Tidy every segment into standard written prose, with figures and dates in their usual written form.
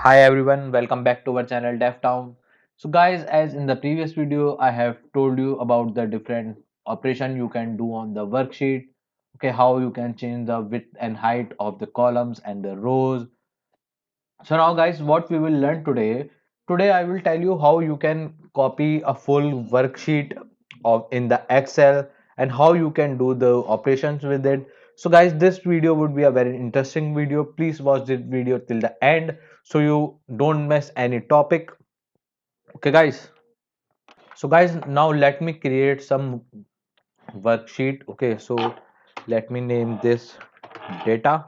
Hi everyone, welcome back to our channel DevTown. So guys, as in the previous video, I have told you about the different operation you can do on the worksheet. Okay, how you can change the width and height of the columns and the rows. So now guys, what we will learn today I will tell you how you can copy a full worksheet of in the Excel and how you can do the operations with it. So guys, this video would be a very interesting video. Please watch this video till the end so you don't miss any topic. Okay guys. So guys, now let me create some worksheet. Okay, so let me name this data,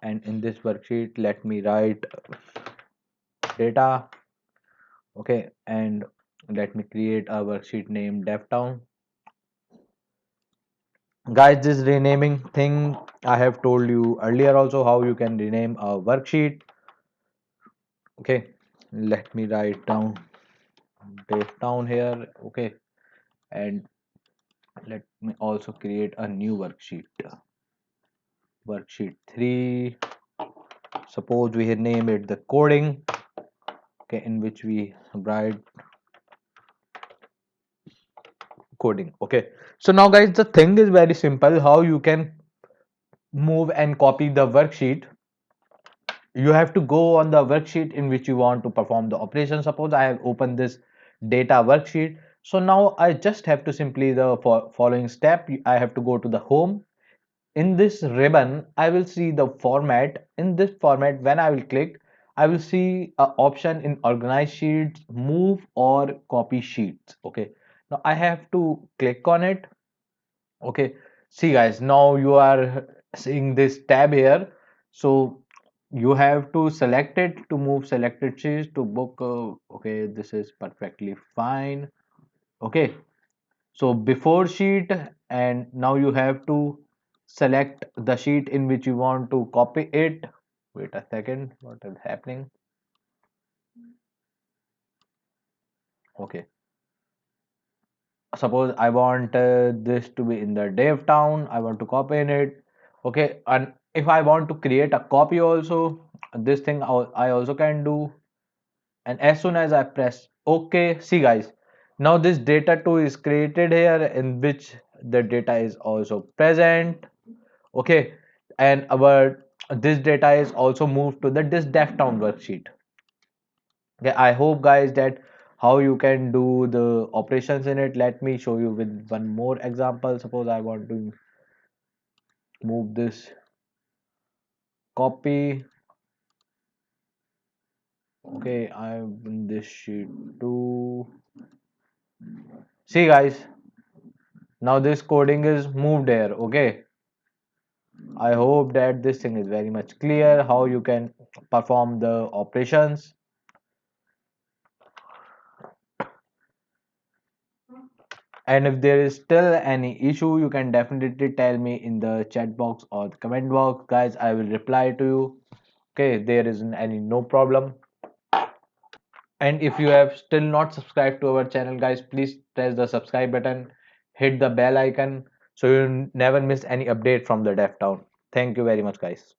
and in this worksheet let me write data. Okay, and let me create a worksheet named DevTown. Guys, this renaming thing I have told you earlier also how you can rename a worksheet. Okay, let me write down DevTown here. Okay, and let me also create a new worksheet. Worksheet 3. Suppose we name it the coding. Okay, in which we write coding. Okay, so now guys, the thing is very simple how you can move and copy the worksheet. You have to go on the worksheet in which you want to perform the operation. Suppose I have opened this data worksheet, so now I just have to simply the following step. I have to go to the home. In this ribbon I will see the format. In this format, when I will click, I will see a option in organize sheets, move or copy sheets. Okay, now I have to click on it. Okay, see guys, now you are seeing this tab here. So you have to select it to move selected sheets to book. Okay, this is perfectly fine. Okay, so before sheet, and now you have to select the sheet in which you want to copy it. Wait a second, what is happening? Okay, suppose I want this to be in the DevTown. I want to copy in it. Okay, and if I want to create a copy also, this thing I also can do. And as soon as I press OK, see guys, now this data 2 is created here in which the data is also present. Okay, and our this data is also moved to the this DevTown worksheet. Okay, I hope guys that how you can do the operations in it. Let me show you with one more example. Suppose I want to move this copy. Okay, I'm in this sheet too. See guys, now this coding is moved here. Okay, I hope that this thing is very much clear how you can perform the operations. And if there is still any issue, you can definitely tell me in the chat box or the comment box. Guys, I will reply to you. Okay, there isn't any no problem. And if you have still not subscribed to our channel, guys, please press the subscribe button, hit the bell icon so you never miss any update from the DevTown. Thank you very much, guys.